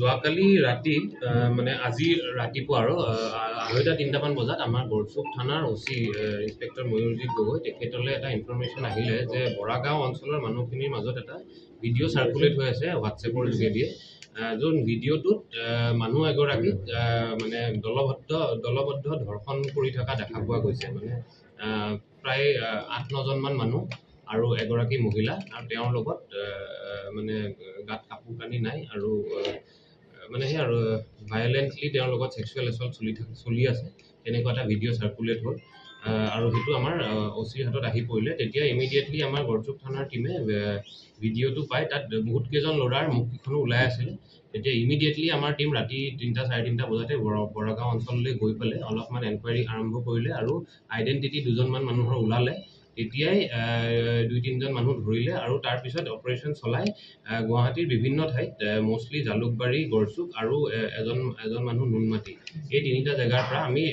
যোৱাকালি ৰাতি মানে আজি ৰাতিপুৱা আৰু 2:30 মান বজাত আমাৰ গড়চুক থানাৰ ওচি ইন্সপেক্টৰ ময়ূৰজিৎ গগৈ তেখেতলৈ এটা ইনফৰমেশ্যন আহিলে যে বৰাগাঁও অঞ্চলৰ মানুহখিনিৰ মাজত এটা ভিডিঅ' চাৰ্কুলেট হৈ আছে হোৱাটছএপৰ যোগেদিয়ে যোন ভিডিঅ'টোত মানুহ এগৰাকীক মানে দলবদ্ধ ধৰ্ষণ কৰি থকা দেখা পোৱা গৈছে মানে প্ৰায় 8-9জন মান মানুহ আৰু এগৰাকী মহিলা আৰু তেওঁৰ লগত মানে গাত কাপোৰ কানি নাই আৰু মানে সেই আৰু ভায়োলেন্টলি তেওঁৰ লগত সেক্সুৱেল এছল্ট চলি আছে তেনেকুৱা এটা ভিডিঅ' চাৰ্কুলেট হ'ল আৰু সেইটো আমাৰ ওচিৰ হাতত আহি পৰিলে তেতিয়া ইমিডিয়েটলি আমাৰ গড়চুক থানাৰ টীমে ভিডিঅ'টো পাই তাত বহুত কেইজন ল'ৰাৰ মুখকেইখনো ওলাই আছিলে তেতিয়া ইমিডিয়েটলি আমাৰ টীম ৰাতি 3-3:30 বজাতে বৰাগাঁও অঞ্চললৈ গৈ পেলাই অলপমান এনকুৱাৰী আৰম্ভ কৰিলে আৰু আইডেণ্টিটি দুজনমান মানুহৰ ওলালে তেতিয়াই 2-3জন মানুহ ধৰিলে আৰু তাৰ পিছত অপাৰেশ্যন চলাই গুৱাহাটীৰ বিভিন্ন ঠাইত মোষ্টলি জালুকবাৰী গড়চুক আৰু এজন মানুহ নুনমাটি এই তিনিটা জেগাৰ পৰা আমি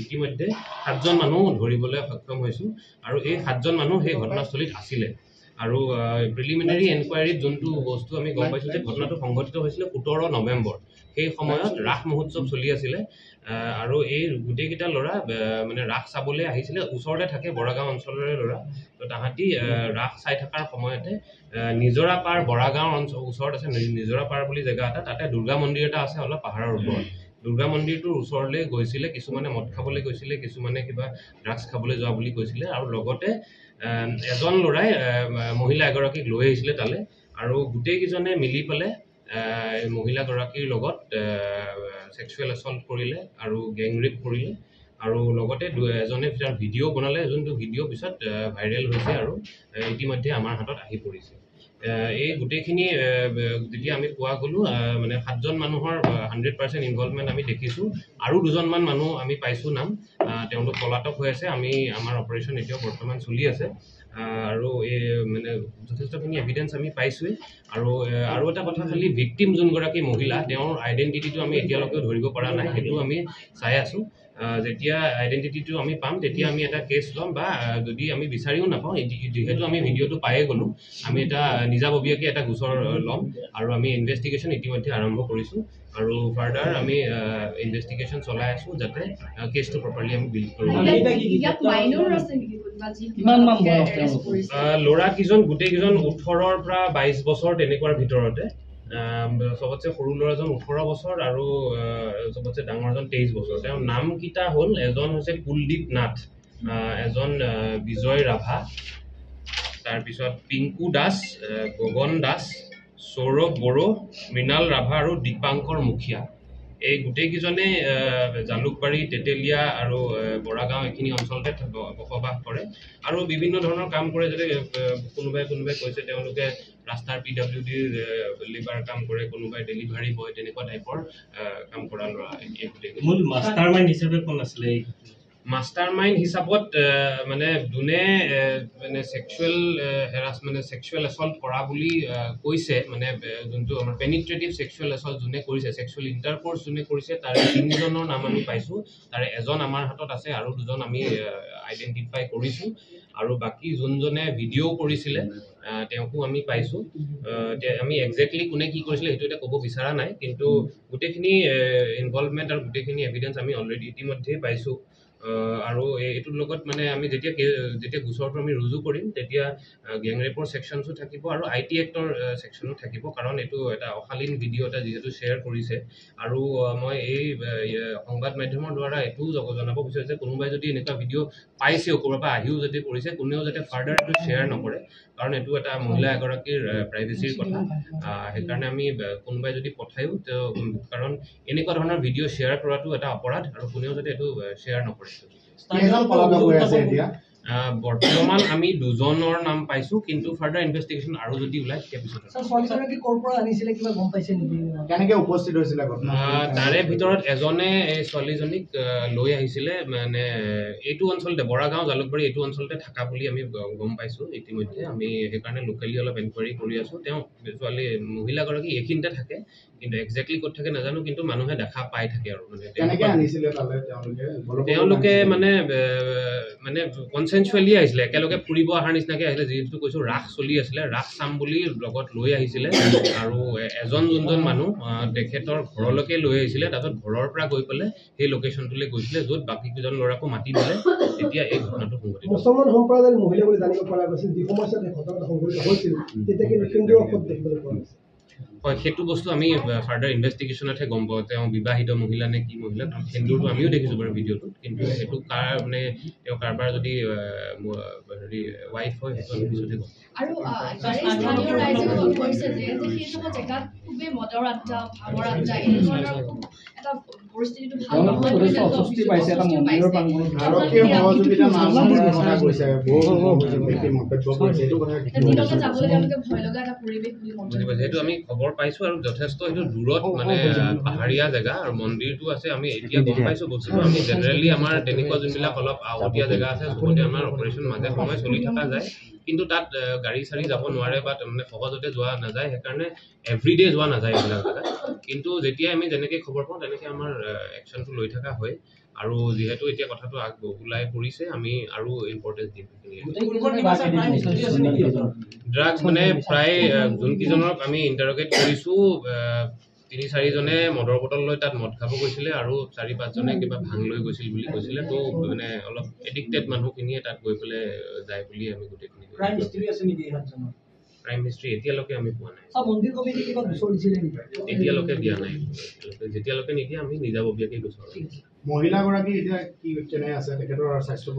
ইতিমধ্যে 7জন মানুহ ধৰিবলৈ সক্ষম হৈছো আৰু এই 7জন মানুহ সেই ঘটনাস্থলীত আছিলে আৰু প্ৰিলিমিনাৰী এনকুৱাৰীত যোনটো বস্তু আমি গম পাইছো যে ঘটনাটো সংঘটিত হৈছিলে 17 নৱেম্বৰ সেই সময়ত ৰাস মহোৎসৱ চলি আছিলে আৰু এই গোটেইকেইটা ল'ৰা মানে ৰাস চাবলৈ আহিছিলে ওচৰতে থাকে বৰাগাঁও অঞ্চলৰে ল'ৰা তো তাহাঁতি ৰাস চাই থকাৰ সময়তে নিজৰাপাৰ বৰাগাঁও অঞ্চল ওচৰত আছে নিজৰাপাৰ বুলি জেগা এটা তাতে দুৰ্গা মন্দিৰ এটা আছে অলপ পাহাৰৰ ওপৰত দুৰ্গা মন্দিৰটোৰ ওচৰলৈ গৈছিলে কিছুমানে মদ খাবলৈ গৈছিলে কিছুমানে কিবা ড্ৰাগছ খাবলৈ যোৱা বুলি কৈছিলে আৰু লগতে এজন ল'ৰাই মহিলা এগৰাকীক লৈ আহিছিলে তালে আৰু গোটেইকেইজনে মিলি পেলাই মহিলাগৰাকীৰ লগত সেক্সুৱেল এছল্ট কৰিলে আৰু গেং ৰেপ কৰিলে আৰু লগতে এজনে ভিডিঅ' বনালে যোনটো ভিডিঅ' পিছত ভাইৰেল হৈছে আৰু ইতিমধ্যে আমাৰ হাতত আহি পৰিছে এই গোটেইখিনি যেতিয়া আমি পোৱা গ'লো মানে 7জন মানুহৰ 100% ইনভলভমেণ্ট আমি দেখিছোঁ আৰু 2জনমান মানুহ আমি পাইছোঁ নাম তেওঁলোক পলাতক হৈ আছে আমি আমাৰ অপাৰেশ্যন এতিয়াও বৰ্তমান চলি আছে আৰু এই মানে যথেষ্টখিনি এভিডেন্স আমি পাইছোঁৱেই আৰু এটা কথা খালি ভিক্টিম যোনগৰাকী মহিলা তেওঁৰ আইডেণ্টিটিটো আমি এতিয়ালৈকে ধৰিব পৰা নাই সেইটো আমি চাই আছোঁ যেতিয়া আইডেণ্টিটিটো আমি পাম তেতিয়া আমি এটা কেছ ল'ম বা যদি আমি বিচাৰিও নাপাওঁ যিহেতু আমি ভিডিঅ'টো পায়ে গ'লোঁ আমি এটা নিজাববীয়াকৈ এটা গোচৰ ল'ম আৰু আমি ইনভেষ্টিগেশ্যন ইতিমধ্যে আৰম্ভ কৰিছোঁ আৰু ফাৰ্ডাৰ আমি ইনভেষ্টিগেশ্যন চলাই আছোঁ যাতে কেছটো প্ৰপাৰলি আমি বিল্ড কৰিব ল'ৰাকেইজন গোটেইকেইজন 18ৰ পৰা 22 বছৰ তেনেকুৱাৰ ভিতৰতে সবতছে সৰু ল'ৰাজন 18 বছৰ আৰু সবতছে ডাঙৰজন 23 বছৰ তেওঁৰ নামকেইটা হ'ল এজন হৈছে কুলদীপ নাথ এজন বিজয় ৰাভা তাৰপিছত পিংকু দাস গগন দাস সৌৰভ বড়ো মৃণাল ৰাভা আৰু দীপাংকৰ মুখীয়া এই গোটেইকেইজনে জালুকবাৰী তেতেলীয়া আৰু বৰাগাঁও এইখিনি অঞ্চলতে বসবাস কৰে আৰু বিভিন্ন ধৰণৰ কাম কৰে যাতে কোনোবাই কৈছে তেওঁলোকে ৰাস্তাৰ PWDৰ লেবাৰ কাম কৰে কোনোবাই ডেলিভাৰী বয় তেনেকুৱা টাইপৰ কাম কৰা ল'ৰা মূল মাষ্টাৰমাইণ্ড হিচাপে কোন আছিলে মাষ্টাৰমাইণ্ড হিচাপত মানে যোনে মানে সেক্সুৱেল হেৰাছমেণ্ট সেক্সুৱেল এছল্ট কৰা বুলি কৈছে মানে যোনটো আমাৰ পেনিট্ৰেটিভ সেক্সুৱেল এছল্ট যোনে কৰিছে সেক্সুৱেল ইণ্টাৰকোৰ্চ যোনে কৰিছে তাৰে 3জনৰ নাম আমি পাইছোঁ তাৰে এজন আমাৰ হাতত আছে আৰু 2জন আমি আইডেণ্টিফাই কৰিছোঁ আৰু বাকী যোনজনে ভিডিঅ' কৰিছিলে তেওঁকো আমি পাইছোঁ আমি একজেক্টলি কোনে কি কৰিছিলে সেইটো এতিয়া ক'ব বিচৰা নাই কিন্তু গোটেইখিনি ইনভলভমেণ্ট আৰু গোটেইখিনি এভিডেন্স আমি অলৰেডি ইতিমধ্যে পাইছোঁ আৰু এইটোৰ লগত মানে আমি যেতিয়া গোচৰটো আমি ৰুজু কৰিম তেতিয়া গেং ৰেপৰ ছেকশ্যনছো থাকিব আৰু IT এক্টৰ ছেকশ্যনো থাকিব কাৰণ এইটো এটা অশালীন ভিডিঅ' এটা যিহেতু শ্বেয়াৰ কৰিছে আৰু মই এই সংবাদ মাধ্যমৰ দ্বাৰা এইটোও জনাব বিচাৰিছোঁ যে কোনোবাই যদি এনেকুৱা ভিডিঅ' পাইছেও ক'ৰবাৰ পৰা আহিও যদি কৰিছে কোনেও যাতে ফাৰ্ডাৰ এইটো শ্বেয়াৰ নকৰে কাৰণ এইটো এটা মহিলা এগৰাকীৰ প্ৰাইভেচিৰ কথা সেইকাৰণে আমি কোনোবাই যদি পঠায়ো কাৰণ এনেকুৱা ধৰণৰ ভিডিঅ' শ্বেয়াৰ কৰাটো এটা অপৰাধ আৰু কোনেও যাতে এইটো শ্বেয়াৰ নকৰে বৰ্তমান আমি 2জনৰ নাম পাইছোঁ কিন্তু ফাৰ্ডাৰ ইনভেষ্টিগেশ্যন আৰু যদি ওলাই তেতিয়া পিছত তাৰে ভিতৰত এজনে এই ছোৱালীজনীক লৈ আহিছিলে মানে এইটো অঞ্চলতে বৰাগাঁও জালুকবাৰী এইটো অঞ্চলতে থকা বুলি আমি গম পাইছোঁ ইতিমধ্যে আমি সেইকাৰণে লোকেলি অলপ এনকুৱাৰী কৰি আছোঁ তেওঁ ছোৱালী মহিলাগৰাকী এইখিনিতে থাকে কিন্তু এক্সেক্টলি ক'ত থাকে নাজানো কিন্তু মানুহে দেখা পাই থাকে আৰু মানে কেনেকৈ আনিছিলে তালে তেওঁলোকে মানে মানে কনসেনচুৱেলি আহিছিলে একেলগে ফুৰিব অহাৰ নিচিনাকৈ আহিছিলে যিহেতু কৈছোঁ ৰাস চলি আছিলে ৰাস চাম বুলি লগত লৈ আহিছিলে আৰু এজন যোনজন মানুহ তেখেতৰ ঘৰলৈকে লৈ আহিছিলে তাৰপিছত ঘৰৰ পৰা গৈ পেলাই সেই লোকেশ্যনটোলৈ গৈছিলে য'ত বাকী কেইজন ল'ৰাকো মাতি দিলে তেতিয়া এই ঘটনাটো সংঘটিত মুছলমান সম্প্ৰদায়ৰ মহিলা বুলি জানিব পৰা গৈছিল যি সময়ত এই ঘটনাটো সংঘটিত হৈছিল তেতিয়া কিন্তু কেন্দ্ৰীয় ঔষধ দেখিবলৈ পোৱা গৈছিল হয় সেইটো বস্তু আমি ফাৰ্ডাৰ ইনভেষ্টিগেশ্যনতহে গম পাওঁ তেওঁ বিবাহিত মহিলা নে কি মহিলা সেন্দুৰটো আমিও দেখিছোঁ বাৰু ভিডিঅ'টোত কিন্তু সেইটো কাৰ মানে তেওঁ কাৰোবাৰ যদি হেৰি ৱাইফ হয় সেইটো আমি পিছতহে গম আৰু স্থানীয় ৰাইজে কৈছে যে সেই সময় জেগাত খুবেই মদৰ আড্ডা ভাঙৰ আড্ডা এই ধৰণৰ এটা পৰিস্থিতিটো ভাল নহয় অস্বস্তি পাইছে এটা মন্দিৰৰ ভাৰতীয় সহযোগিতা কথা কৈছে মন্তব্য কৰিছে এইটো কথা দিনতে যাবলৈ তেওঁলোকে ভয় লগা এটা পৰিৱেশ বুলি মন্তব্য যিহেতু আমি খবৰ পাইছোঁ আৰু যথেষ্ট সেইটো দূৰত মানে পাহাৰীয়া জেগা আৰু মন্দিৰটো আছে আমি এতিয়া গম পাইছোঁ বস্তুটো আমি জেনেৰেলি আমাৰ তেনেকুৱা যোনবিলাক অলপ আওহতীয়া জেগা আছে চবতে আমাৰ অপাৰেশ্যন মাজে সময়ে চলি থকা যায় কিন্তু তাত গাড়ী চাৰি যাব নোৱাৰে বা মানে সহজতে যোৱা নাযায় সেইকাৰণে এভৰিডে যোৱা নাযায় এইবিলাক জেগাত কিন্তু যেতিয়া আমি যেনেকৈ খবৰ পাওঁ তেনেকৈ আমাৰ একশ্যনটো লৈ থকা হয় আৰু যিহেতু এতিয়া কথাটো ওলাই পৰিছে আমি আৰু ইম্পৰ্টেঞ্চ দিম ড্ৰাগছ মানে প্ৰায় যোনকেইজনক আমি ইণ্টাৰগেট কৰিছোঁ ৩-৪জনে মদৰ বটল লৈ তাত মদ খাব গৈছিলে আৰু ৪-৫জনে কিবা ভাং লৈ গৈছিল বুলি কৈছিলে তো মানে অলপ এডিক্টেড মানুহখিনিয়ে তাত গৈ পেলাই যায় বুলি আমি গোটেইখিনি ক্ৰাইম হিষ্ট্ৰী এতিয়ালৈকে আমি পোৱা নাই এতিয়ালৈকে দিয়া নাই যেতিয়ালৈকে নিদিয়ে আমি নিজাববীয়াকৈ গোচৰ মহিলাগৰাকী এতিয়া কি কেনে আছে তেখেতৰ স্বাস্থ্য